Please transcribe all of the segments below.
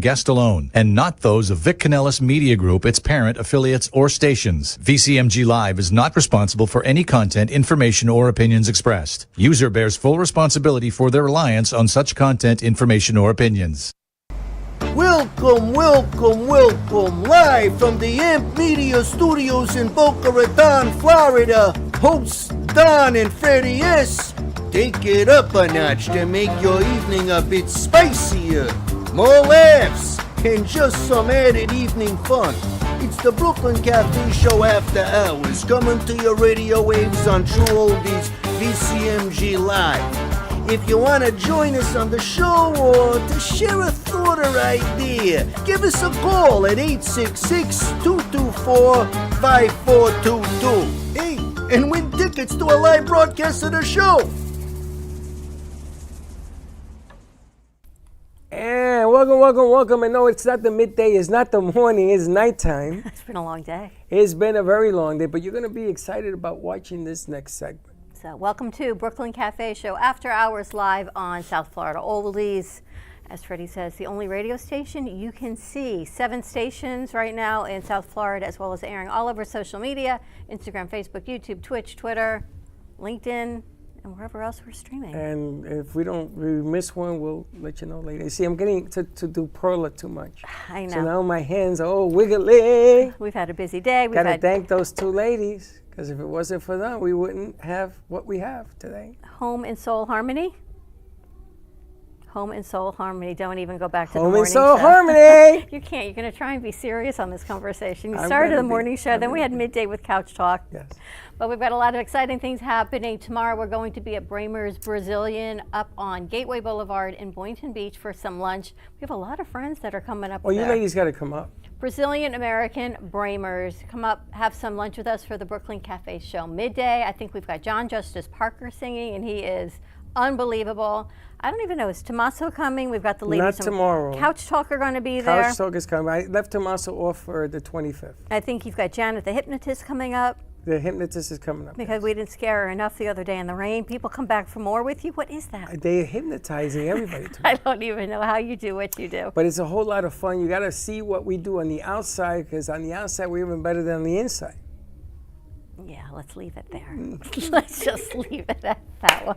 Guest alone, and not those of Vic Canellis Media Group, its parent, affiliates, or stations. VCMG Live is not responsible for any content, information, or opinions expressed. User bears full responsibility for their reliance on such content, information, or opinions. Welcome, welcome, welcome, live from the AMP Media Studios in Boca Raton, Florida. Hosts Dawn and Freddy S. Take it up a notch to make your evening a bit spicier. More laughs and just some added evening fun. It's the Brooklyn Cafe Show After Hours, coming to your radio waves on True Oldies VCMG Live. If you want to join us on the show or to share a thought or idea, give us a call at 866-224-5422. Hey, and win tickets to a live broadcast of the show. And welcome. I know it's not the midday, it's not the morning, it's nighttime. It's been a long day. It's been a very long day, but you're going to be excited about watching this next segment. So welcome to Brooklyn Cafe Show After Hours live on South Florida Oldies. As Freddie says, the only radio station you can see. 7 stations right now in South Florida, as well as airing all over social media, Instagram, Facebook, YouTube, Twitch, Twitter, LinkedIn, and wherever else we're streaming. And if we miss one, we'll let you know later. See, I'm getting to do Perla too much. I know. So now my hands are all wiggly. We've had a busy day. Got to thank those 2 ladies, because if it wasn't for them, we wouldn't have what we have today. Home and Soul Harmony. Home and Soul Harmony. Don't even go back to Home the morning and Soul show. Harmony. You can't. You're going to try and be serious on this conversation. You started the morning show, then we had midday with Couch Talk. Yes. But we've got a lot of exciting things happening. Tomorrow we're going to be at Bramer's Brazilian up on Gateway Boulevard in Boynton Beach for some lunch. We have a lot of friends that are coming up there. You ladies got to come up. Brazilian American Bramer's. Come up, have some lunch with us for the Brooklyn Cafe Show midday. I think we've got John Justice Parker singing, and he is unbelievable. I don't even know, is Tommaso coming? We've got the ladies. Not from tomorrow. Couch Talk are going to be there. Couch Talk is coming. I left Tommaso off for the 25th. I think you've got Janet the Hypnotist coming up. The Hypnotist is coming up. Because we didn't scare her enough the other day in the rain. People come back for more with you. What is that? They're hypnotizing everybody. I don't even know how you do what you do. But it's a whole lot of fun. You got to see what we do on the outside, because on the outside we're even better than on the inside. Yeah, let's leave it there. Let's just leave it at that one.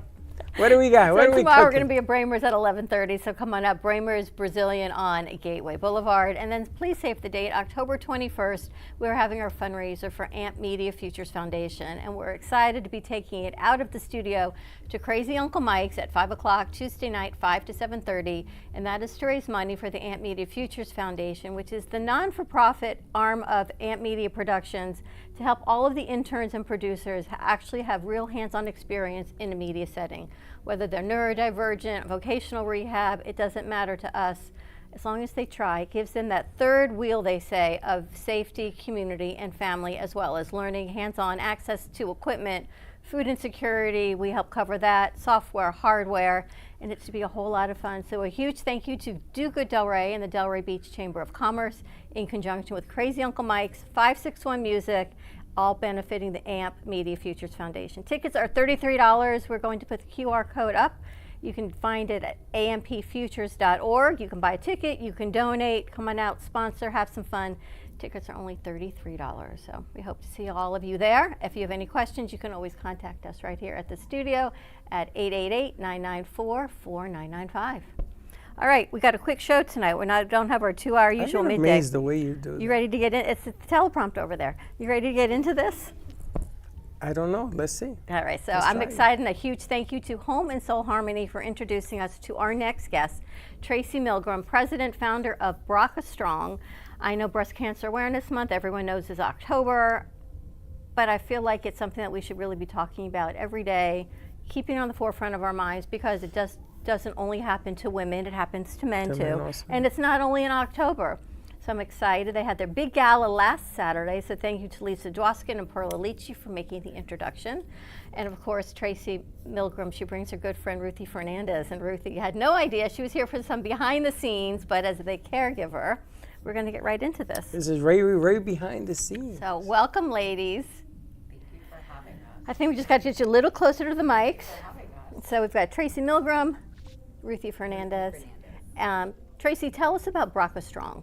What do we got? What So are we tomorrow we're cooking? going to be at Bramer's at 11:30, so come on up. Bramer's Brazilian on Gateway Boulevard. And then please save the date, October 21st, we're having our fundraiser for AMP Media Futures Foundation. And we're excited to be taking it out of the studio to Crazy Uncle Mike's at 5 o'clock Tuesday night, 5 to 7:30. And that is to raise money for the AMP Media Futures Foundation, which is the non-for-profit arm of AMP Media Productions, to help all of the interns and producers actually have real hands-on experience in a media setting. Whether they're neurodivergent, vocational rehab, it doesn't matter to us. As long as they try, it gives them that third wheel, they say, of safety, community, and family, as well as learning, hands-on access to equipment, food insecurity. We help cover that, software, hardware, and it's to be a whole lot of fun. So a huge thank you to Do Good Delray and the Delray Beach Chamber of Commerce in conjunction with Crazy Uncle Mike's, 561 Music, all benefiting the AMP Media Futures Foundation. Tickets are $33. We're going to put the QR code up. You can find it at ampfutures.org. You can buy a ticket, you can donate, come on out, sponsor, have some fun. Tickets are only $33. So we hope to see all of you there. If you have any questions, you can always contact us right here at the studio at 888-994-4995. All right, we got a quick show tonight. Don't have our 2-hour usual midday. I'm amazed the way you do that. You ready to get in? It's the teleprompter over there. You ready to get into this? I don't know. Let's see. All right, so I'm excited, and a huge thank you to Home and Soul Harmony for introducing us to our next guest, Tracy Milgram, president, founder of BRCAStrong. I know Breast Cancer Awareness Month, everyone knows is October, but I feel like it's something that we should really be talking about every day, keeping it on the forefront of our minds, because it doesn't only happen to women, it happens to men too. And it's not only in October. So I'm excited. They had their big gala last Saturday, so thank you to Lisa Dwoskin and Perla Lici for making the introduction. And of course, Tracy Milgram, she brings her good friend Ruthie Fernandez. And Ruthie had no idea. She was here for some behind the scenes, but as the caregiver, we're going to get right into this. This is right behind the scenes. So welcome, ladies. Thank you for having us. I think we just got to get you a little closer to the mics. So we've got Tracy Milgram, Ruthie Fernandez. Tracy, tell us about BRCAStrong.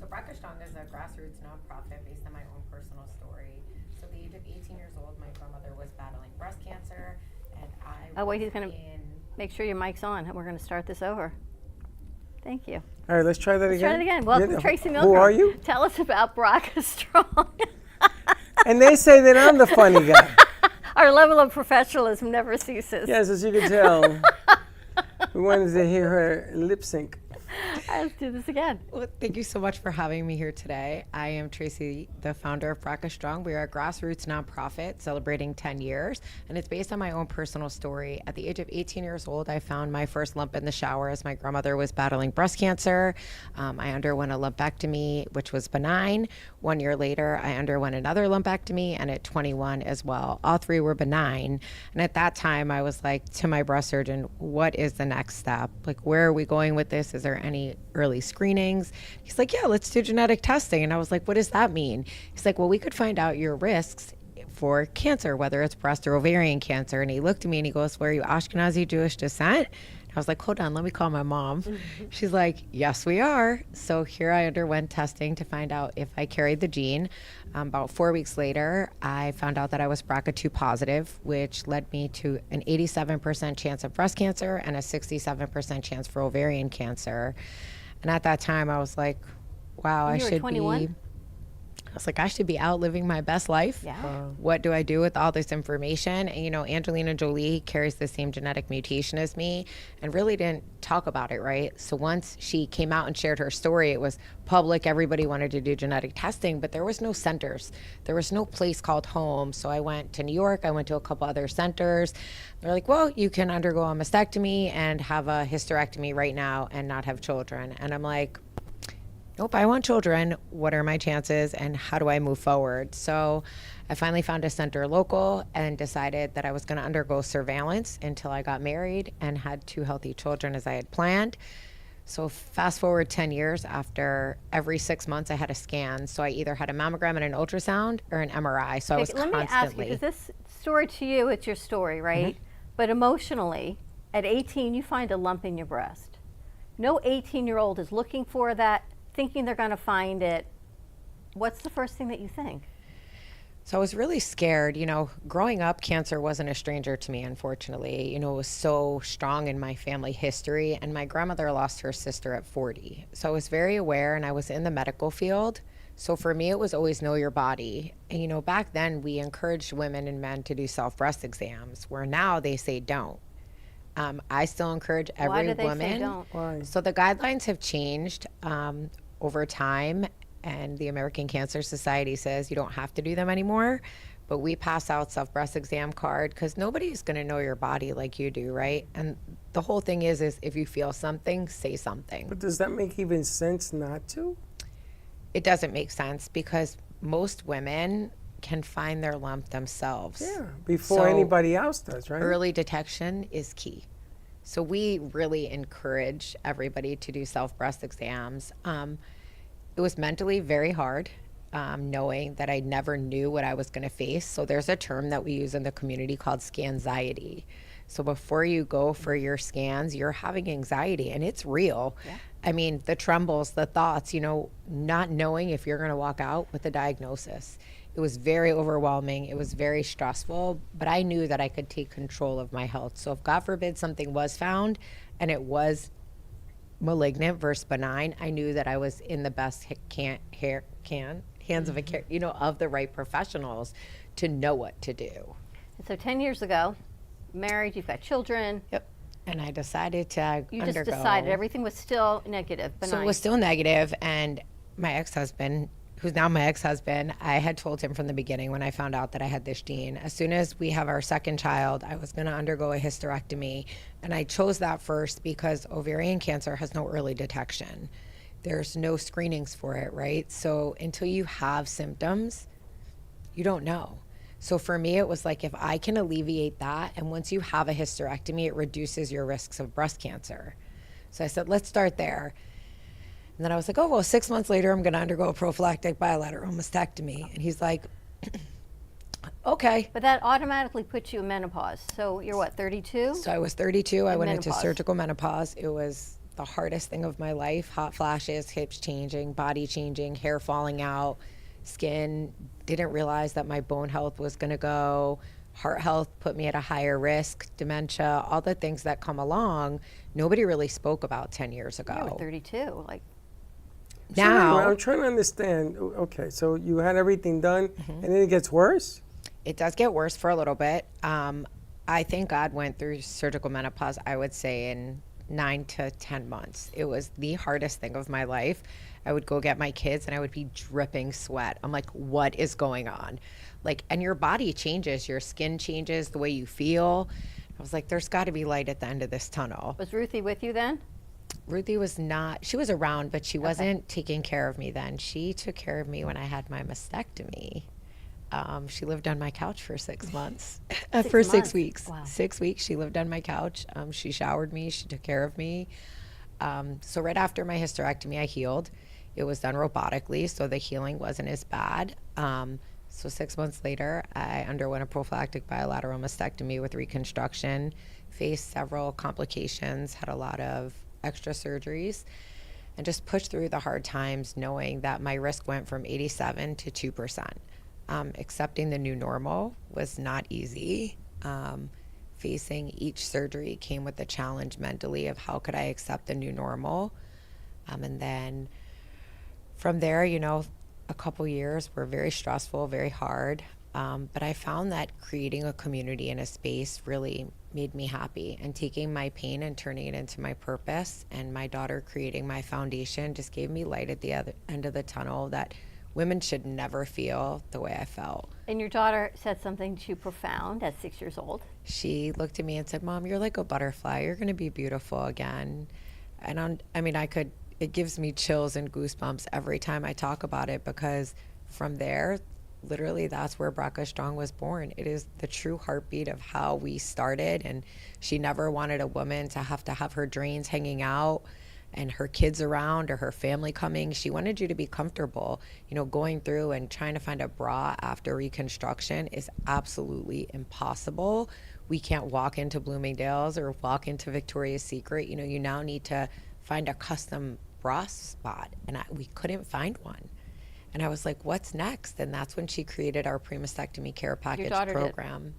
So BRCAStrong is a grassroots nonprofit based on my own personal story. So at the age of 18 years old, my grandmother was battling breast cancer, and I Oh, wait, was he's going to in make sure your mic's on. We're going to start this over. Thank you. All right, let's try that Let's again. try it again. Welcome, Yeah, Tracy Milgram. Who are you? Tell us about BRCAStrong. And they say that I'm the funny guy. Our level of professionalism never ceases. Yes, as you can tell. We wanted to hear her lip sync. All right, let's do this again. Well, thank you so much for having me here today. I am Tracy, the founder of BRCAStrong. We are a grassroots nonprofit celebrating 10 years, and it's based on my own personal story. At the age of 18 years old, I found my first lump in the shower as my grandmother was battling breast cancer. I underwent a lumpectomy, which was benign. 1 year later, I underwent another lumpectomy, and at 21 as well. All three were benign. And at that time, I was like to my breast surgeon, what is the next step? Like, where are we going with this? Is there any early screenings? He's like, yeah, let's do genetic testing. And I was like, what does that mean? He's like, well, we could find out your risks for cancer, whether it's breast or ovarian cancer. And he looked at me and he goes, well, are you Ashkenazi Jewish descent? I was like, hold on, let me call my mom. She's like, yes, we are. So here I underwent testing to find out if I carried the gene. About 4 weeks later, I found out that I was BRCA2 positive, which led me to an 87% chance of breast cancer and a 67% chance for ovarian cancer. And at that time, I was like, wow, You were I should 21? be. I was like, I should be out living my best life. Yeah. What do I do with all this information? And, you know, Angelina Jolie carries the same genetic mutation as me and really didn't talk about it, right? So once she came out and shared her story, it was public. Everybody wanted to do genetic testing, but there was no centers. There was no place called home. So I went to New York. I went to a couple other centers. They're like, well, you can undergo a mastectomy and have a hysterectomy right now and not have children. And I'm like, nope, I want children. What are my chances and how do I move forward? So I finally found a center local and decided that I was going to undergo surveillance until I got married and had 2 healthy children as I had planned. So fast forward 10 years, after every 6 months I had a scan. So I either had a mammogram and an ultrasound or an MRI. So I was Let me ask you, constantly. because this story to you, it's your story, right? But emotionally, at 18, you find a lump in your breast. No 18-year-old is looking for that, thinking they're going to find it. What's the first thing that you think? So I was really scared. You know, growing up, cancer wasn't a stranger to me, unfortunately. You know, it was so strong in my family history, and my grandmother lost her sister at 40. So I was very aware, and I was in the medical field. So for me, it was always know your body. And, you know, back then we encouraged women and men to do self-breast exams, where now they say don't. I still encourage every Why do they woman. say don't? Why? So the guidelines have changed over time, and the American Cancer Society says you don't have to do them anymore, but we pass out self-breast exam card because nobody's going to know your body like you do, right? And the whole thing is if you feel something, say something. But does that make even sense not to? It doesn't make sense because most women can find their lump themselves. Yeah, before So anybody else does, right? early detection is key. So we really encourage everybody to do self-breast exams. It was mentally very hard, knowing that I never knew what I was going to face. So there's a term that we use in the community called scanxiety. So before you go for your scans, you're having anxiety, and it's real. Yeah. I mean, the trembles, the thoughts, you know, not knowing if you're going to walk out with a diagnosis. It was very overwhelming. It was very stressful, but I knew that I could take control of my health. So if God forbid something was found and it was malignant versus benign, I knew that I was in the best hands of of the right professionals to know what to do. And so 10 years ago, married, you've got children. Yep. And I decided to You undergo. just decided everything was still negative, benign. So it was still negative, and my ex-husband, who's now my ex-husband, I had told him from the beginning when I found out that I had this gene, as soon as we have our second child, I was going to undergo a hysterectomy. And I chose that first because ovarian cancer has no early detection. There's no screenings for it, right? So until you have symptoms, you don't know. So for me, it was like, if I can alleviate that, and once you have a hysterectomy, it reduces your risks of breast cancer. So I said, let's start there. And then I was like, oh, well, 6 months later, I'm going to undergo a prophylactic bilateral mastectomy. And he's like, okay. But that automatically puts you in menopause. So you're what, 32? So I was 32. I went into menopause. surgical menopause. It was the hardest thing of my life. Hot flashes, hips changing, body changing, hair falling out, skin. Didn't realize that my bone health was going to go. Heart health put me at a higher risk, dementia, all the things that come along. Nobody really spoke about 10 years ago. You were 32. Like, Now, I'm trying to understand. Okay, so you had everything done, and then it gets worse? it does get worse for a little bit. I thank God went through surgical menopause, I would say, in 9 to 10 months. It was the hardest thing of my life. I would go get my kids and I would be dripping sweat. I'm like, what is going on? Like, and your body changes, your skin changes, the way you feel. I was like, there's got to be light at the end of this tunnel. was Ruthie with you then? Ruthie was not, she was around, but she wasn't taking care of me then. She took care of me when I had my mastectomy. She lived on my couch for 6 months. For 6 months? weeks. Wow. 6 weeks she lived on my couch. She showered me. She took care of me. So right after my hysterectomy, I healed. It was done robotically, so the healing wasn't as bad. So 6 months later, I underwent a prophylactic bilateral mastectomy with reconstruction, faced several complications, had a lot of extra surgeries, and just pushed through the hard times knowing that my risk went from 87 to 2%. Accepting the new normal was not easy. Facing each surgery came with the challenge mentally of how could I accept the new normal. And then from there, you know, a couple years were very stressful, very hard. But I found that creating a community and a space really made me happy, and taking my pain and turning it into my purpose, and my daughter creating my foundation just gave me light at the other end of the tunnel that women should never feel the way I felt. And your daughter said something too profound at 6 years old. She looked at me and said, "Mom, you're like a butterfly. You're going to be beautiful again." And it gives me chills and goosebumps every time I talk about it, because from there, literally that's where BRCAStrong was born. It is the true heartbeat of how we started. And she never wanted a woman to have her drains hanging out and her kids around or her family coming. She wanted you to be comfortable. You know, going through and trying to find a bra after reconstruction is absolutely impossible. We can't walk into Bloomingdale's or walk into Victoria's Secret. You know, you now need to find a custom bra spot, and we couldn't find one. And I was like, what's next? And that's when she created our pre-mastectomy care package program.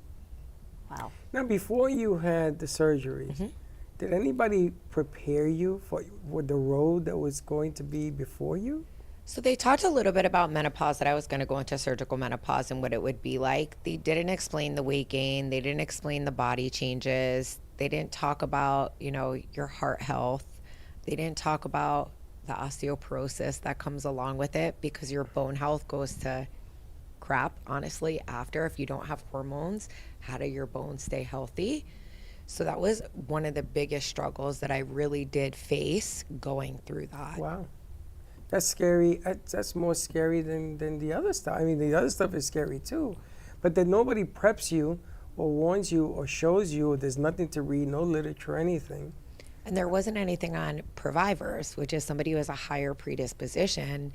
Wow. Now, before you had the surgeries, did anybody prepare you for the road that was going to be before you? So they talked a little bit about menopause, that I was going to go into surgical menopause and what it would be like. They didn't explain the weight gain. They didn't explain the body changes. They didn't talk about, you know, your heart health. They didn't talk about the osteoporosis that comes along with it, because your bone health goes to crap, honestly, after. If you don't have hormones, how do your bones stay healthy? So that was one of the biggest struggles that I really did face going through that. Wow. That's scary. That's more scary than the other stuff. I mean, the other stuff is scary too. But then nobody preps you or warns you or shows you, or there's nothing to read, no literature, anything. And there wasn't anything on Previvers, which is somebody who has a higher predisposition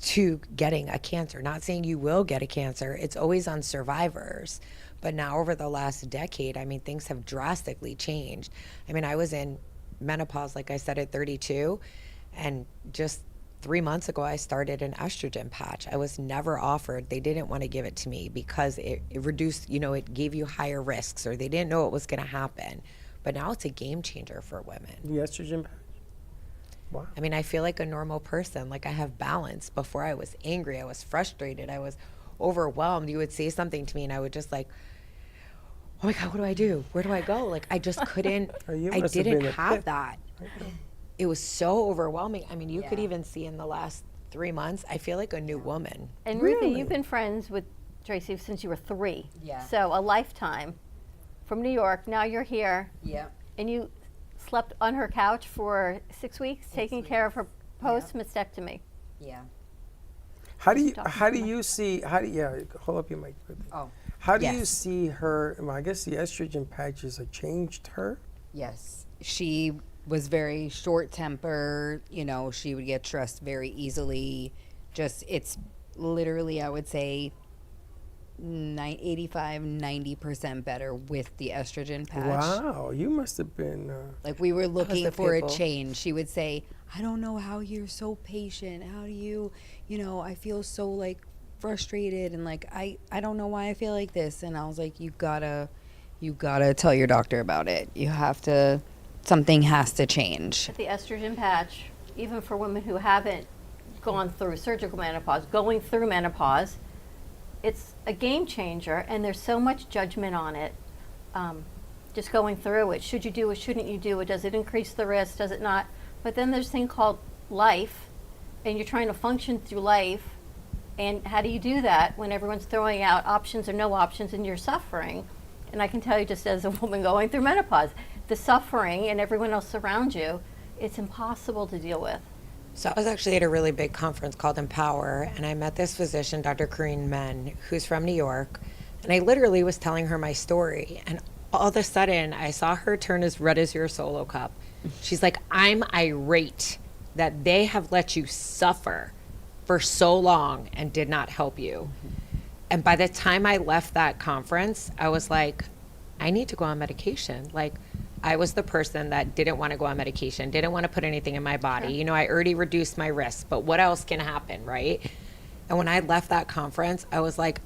to getting a cancer. Not saying you will get a cancer, it's always on survivors. But now over the last decade, I mean, things have drastically changed. I mean, I was in menopause, like I said, at 32, and just 3 months ago, I started an estrogen patch. I was never offered. They didn't want to give it to me because it reduced, you know, it gave you higher risks, or they didn't know what was going to happen. But now it's a game changer for women. The estrogen patch? Wow. I mean, I feel like a normal person. Like, I have balance. Before, I was angry, I was frustrated, I was overwhelmed. You would say something to me and I would just like, oh my God, what do I do? Where do I go? Like, I just couldn't, I didn't have that. It was so overwhelming. I mean, you could even see in the last 3 months, I feel like a new woman. And Ruthie, you've been friends with Tracy since you were 3. Yeah. So a lifetime. From New York, now you're here. Yep. And you slept on her couch for 6 weeks, taking care of her post-mastectomy. Yeah. How do you see hold up your mic. Oh. How do you see her? Well, I guess the estrogen patches have changed her. Yes. She was very short-tempered. You know, she would get stressed very easily. Just, it's literally, I would say, 85, 90% better with the estrogen patch. Wow, you must have been. Like we were looking the for a people? change. She would say, I don't know how you're so patient. How do you, I feel so like frustrated and like, I don't know why I feel like this. And I was like, you gotta tell your doctor about it. You have to, something has to change. The estrogen patch, even for women who haven't gone through surgical menopause, going through menopause, it's a game changer, and there's so much judgment on it. Just going through it, should you do it, shouldn't you do it, does it increase the risk, does it not? But then there's a thing called life, and you're trying to function through life, and how do you do that when everyone's throwing out options or no options and you're suffering? And I can tell you, just as a woman going through menopause, the suffering and everyone else around you, it's impossible to deal with. So I was actually at a really big conference called Empower, and I met this physician, Dr. Corinne Men, who's from New York, and I literally was telling her my story, and all of a sudden I saw her turn as red as your Solo cup. She's like, I'm irate that they have let you suffer for so long and did not help you. And by the time I left that conference, I was like, I need to go on medication. Like, I was the person that didn't want to go on medication, didn't want to put anything in my body. Sure. I already reduced my risk, but what else can happen, right? And when I left that conference, I was like,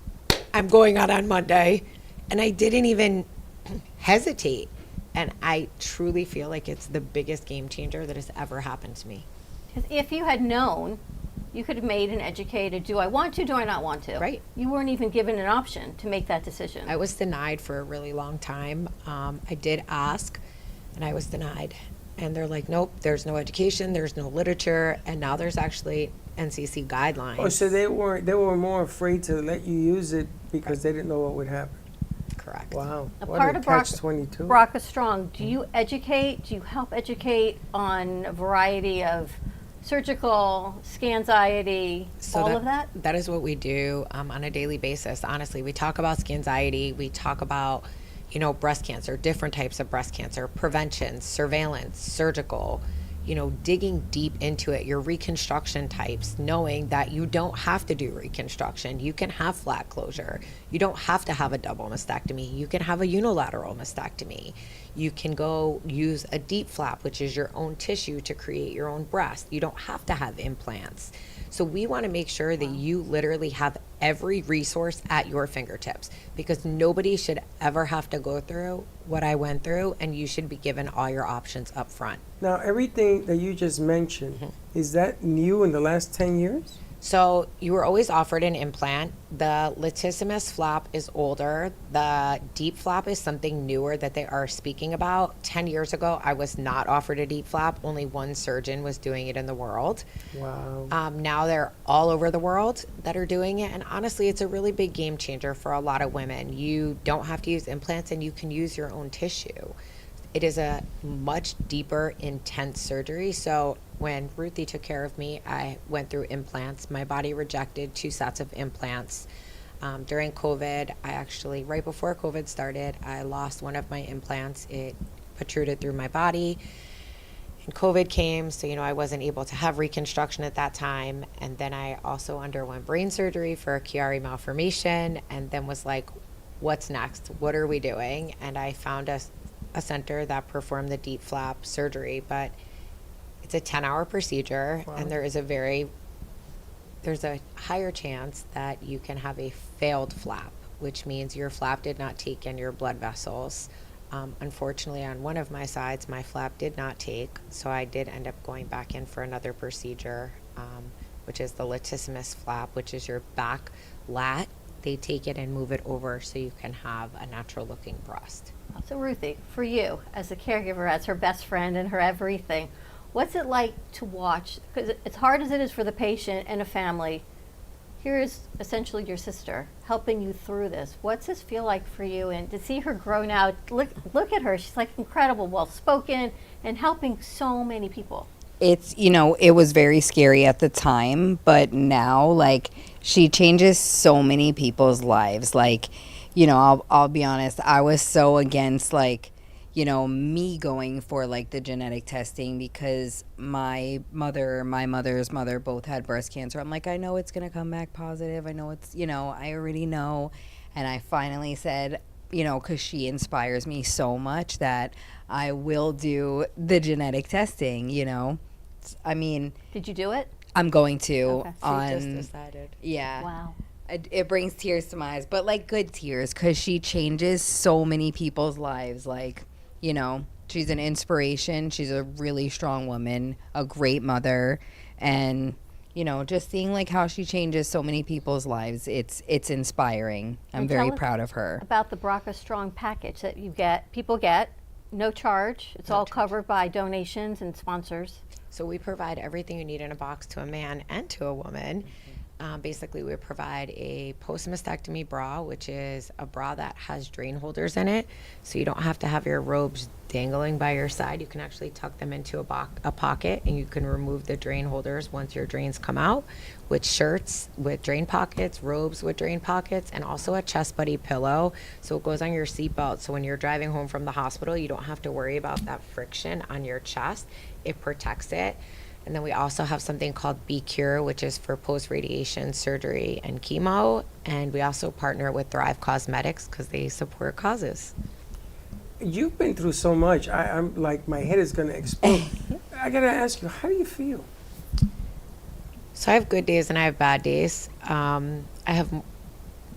I'm going out on Monday. And I didn't even hesitate. And I truly feel like it's the biggest game changer that has ever happened to me. Because if you had known, you could have made an educated, do I want to, do I not want to? Right. You weren't even given an option to make that decision. I was denied for a really long time. I did ask, and I was denied. And they're like, nope, there's no education, there's no literature, and now there's actually NCC guidelines. Oh, so they were more afraid to let you use it because they didn't know what would happen. Correct. Wow. A What part a of catch-22. BRCAStrong, do you educate, do you help educate on a variety of surgical, scanxiety, all of that? That is what we do on a daily basis. Honestly, we talk about scanxiety, we talk about, breast cancer, different types of breast cancer, prevention, surveillance, surgical, digging deep into it, your reconstruction types, knowing that you don't have to do reconstruction. You can have flat closure. You don't have to have a double mastectomy. You can have a unilateral mastectomy. You can go use a deep flap, which is your own tissue to create your own breast. You don't have to have implants. So we want to make sure that you literally have every resource at your fingertips, because nobody should ever have to go through what I went through, and you should be given all your options up front. Now, everything that you just mentioned, is that new in the last 10 years? So you were always offered an implant. The latissimus flap is older. The deep flap is something newer that they are speaking about. 10 years ago, I was not offered a deep flap. Only one surgeon was doing it in the world. Wow. Now they're all over the world that are doing it. And honestly, it's a really big game changer for a lot of women. You don't have to use implants, and you can use your own tissue. It is a much deeper, intense surgery. So when Ruthie took care of me, I went through implants. My body rejected 2 sets of implants. During COVID, right before COVID started, I lost one of my implants. It protruded through my body. And COVID came, so I wasn't able to have reconstruction at that time. And then I also underwent brain surgery for a Chiari malformation, and then was like, what's next? What are we doing? And I found a center that performed the deep flap surgery, but it's a 10-hour procedure. Wow. And there's a higher chance that you can have a failed flap, which means your flap did not take in your blood vessels. Unfortunately, on one of my sides, my flap did not take, so I did end up going back in for another procedure, which is the latissimus flap, which is your back lat. They take it and move it over so you can have a natural looking breast. So Ruthie, for you, as a caregiver, as her best friend and her everything, what's it like to watch? Because as hard as it is for the patient and a family, here is essentially your sister helping you through this. What's this feel like for you? And to see her grow now, look at her. She's like incredible, well-spoken, and helping so many people. It's, it was very scary at the time, but now, she changes so many people's lives. I'll be honest, I was so against, me going for, the genetic testing, because my mother's mother both had breast cancer. I'm like, I know it's going to come back positive. I know it's, I already know. And I finally said, you know, because she inspires me so much, that I will do the genetic testing, you know. I mean, Did you do it? I'm going to Okay. She on just decided. yeah. Wow. It brings tears to my eyes, but like good tears, because she changes so many people's lives. Like, you know, she's an inspiration. She's a really strong woman, a great mother, and you know, just seeing like how she changes so many people's lives, it's inspiring. I'm And very tell us proud of her. About the BRCAStrong package that people get, no charge. It's all covered by donations and sponsors. So we provide everything you need in a box to a man and to a woman. Basically, we provide a post-mastectomy bra, which is a bra that has drain holders in it. So you don't have to have your robes dangling by your side. You can actually tuck them into a pocket, and you can remove the drain holders once your drains come out, with shirts with drain pockets, robes with drain pockets, and also a chest buddy pillow. So it goes on your seatbelt. So when you're driving home from the hospital, you don't have to worry about that friction on your chest. It protects it. And then we also have something called BCure, which is for post-radiation surgery and chemo. And we also partner with Thrive Cosmetics because they support causes. You've been through so much. I'm like, my head is going to explode. I got to ask you, how do you feel? So I have good days and I have bad days. I have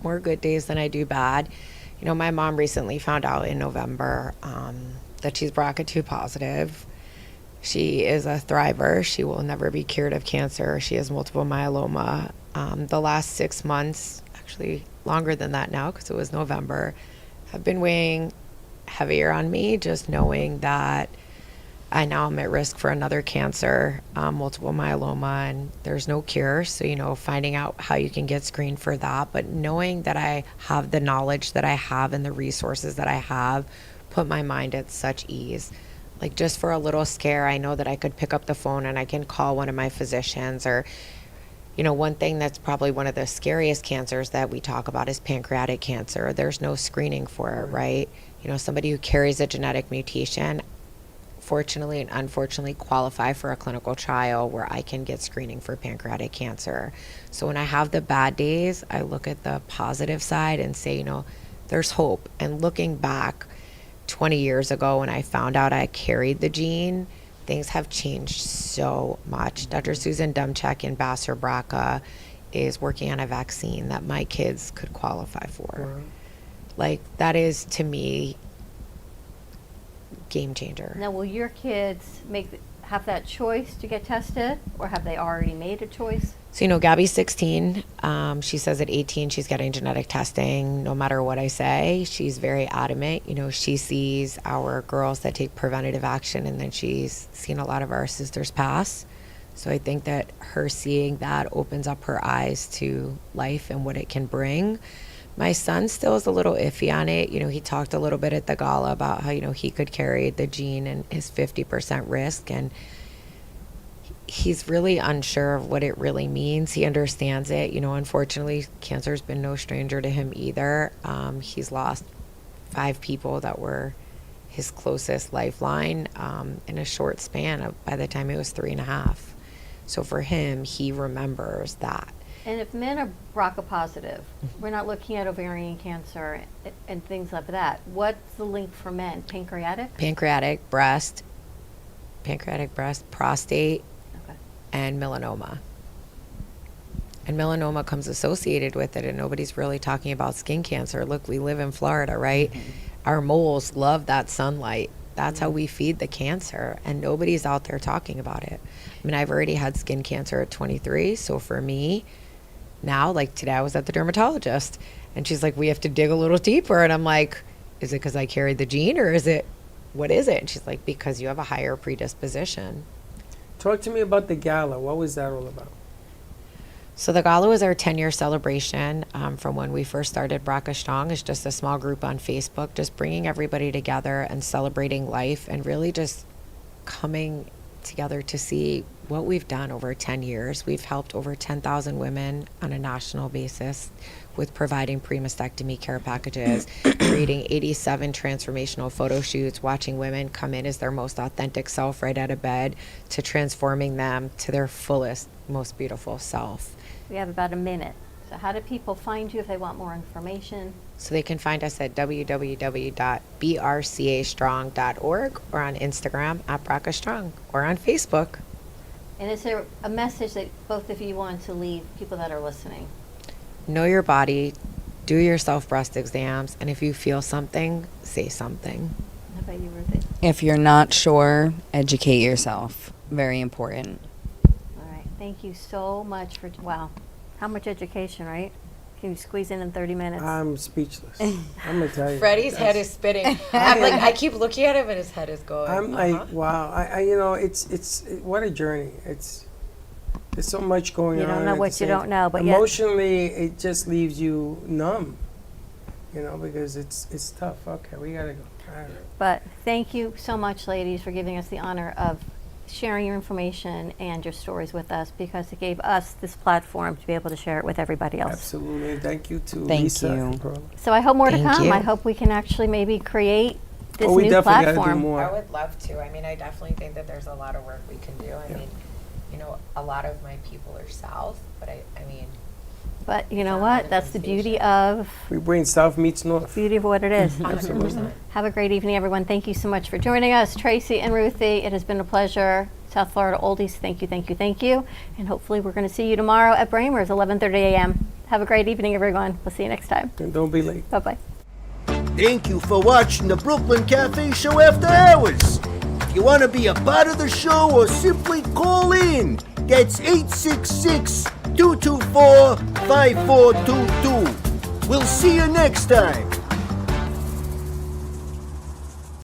more good days than I do bad. You know, my mom recently found out in November that she's BRCA2 positive. She is a thriver. She will never be cured of cancer. She has multiple myeloma. The last 6 months, actually longer than that now because it was November, have been weighing heavier on me, just knowing that I now am at risk for another cancer, multiple myeloma, and there's no cure. So, you know, finding out how you can get screened for that, but knowing that I have the knowledge that I have and the resources that I have put my mind at such ease. Like just for a little scare, I know that I could pick up the phone and I can call one of my physicians. Or, you know, one thing that's probably one of the scariest cancers that we talk about is pancreatic cancer. There's no screening for it, right? You know, somebody who carries a genetic mutation, fortunately and unfortunately, qualify for a clinical trial where I can get screening for pancreatic cancer. So when I have the bad days, I look at the positive side and say, you know, there's hope. And looking back, 20 years ago when I found out I carried the gene, things have changed so much. Dr. Susan Dumchek in Vassar BRCA is working on a vaccine that my kids could qualify for. Wow. Like, that is, to me, game changer. Now, will your kids have that choice to get tested, or have they already made a choice? So, you know, Gabby's 16. She says at 18 she's getting genetic testing. No matter what I say, she's very adamant. You know, she sees our girls that take preventative action, and then she's seen a lot of our sisters pass. So I think that her seeing that opens up her eyes to life and what it can bring. My son still is a little iffy on it. You know, he talked a little bit at the gala about how, you know, he could carry the gene and his 50% risk, and he's really unsure of what it really means. He understands it. You know, unfortunately, cancer's been no stranger to him either. He's lost 5 people that were his closest lifeline in a short span by the time he was 3.5. So for him, he remembers that. And if men are BRCA positive, we're not looking at ovarian cancer and things like that. What's the link for men? Pancreatic? Breast, prostate, Okay. and melanoma. And melanoma comes associated with it, and nobody's really talking about skin cancer. Look, we live in Florida, right? Mm-hmm. Our moles love that sunlight. That's how we feed the cancer, and nobody's out there talking about it. I mean, I've already had skin cancer at 23, so for me, now, like today I was at the dermatologist, and she's like, we have to dig a little deeper, and I'm like, is it because I carried the gene, or what is it? And she's like, because you have a higher predisposition. Talk to me about the gala. What was that all about? So the gala was our 10-year celebration from when we first started BRCAStrong. It's just a small group on Facebook, just bringing everybody together and celebrating life, and really just coming together to see what we've done over 10 years. We've helped over 10,000 women on a national basis with providing pre-mastectomy care packages, creating 87 transformational photo shoots, watching women come in as their most authentic self right out of bed, to transforming them to their fullest, most beautiful self. We have about a minute. So how do people find you if they want more information? So they can find us at www.brcastrong.org or on Instagram at BRCAStrong or on Facebook. And is there a message that both of you want to leave people that are listening? Know your body, do your self-breast exams, and if you feel something, say something. How about you, Ruthie? If you're not sure, educate yourself. Very important. All right. Thank you so much for, wow, how much education, right? Can you squeeze in 30 minutes? I'm speechless. I'm gonna tell you. Freddie's head is spinning. I keep looking at him and his head is going. I'm like, wow. I you know, it's what a journey. There's so much going on. You don't know at what the you same don't know, but yet- emotionally, it just leaves you numb. You know, because it's tough. Okay, we gotta go. All right. But thank you so much, ladies, for giving us the honor of sharing your information and your stories with us, because it gave us this platform to be able to share it with everybody else. Absolutely. And thank you to Thank Lisa you. and Pearl. So I hope more to Thank come. you. I hope we can actually maybe create this we new definitely gotta do platform. more. I would love to. I mean, I definitely think that there's a lot of work we can do. I mean, you know, a lot of my people are south, but I mean, But you know It's what? not That's the beauty manifestation. of We bring South meets North. beauty of what it is. 100%. Have a great evening, everyone. Thank you so much for joining us, Tracy and Ruthie. It has been a pleasure. South Florida Oldies, thank you, thank you, thank you. And hopefully we're going to see you tomorrow at Bramer's, 11:30 a.m. Have a great evening, everyone. We'll see you next time. And don't be late. Bye-bye. Thank you for watching the Brooklyn Cafe Show After Hours. If you want to be a part of the show or simply call in, that's 866-224-5422. We'll see you next time.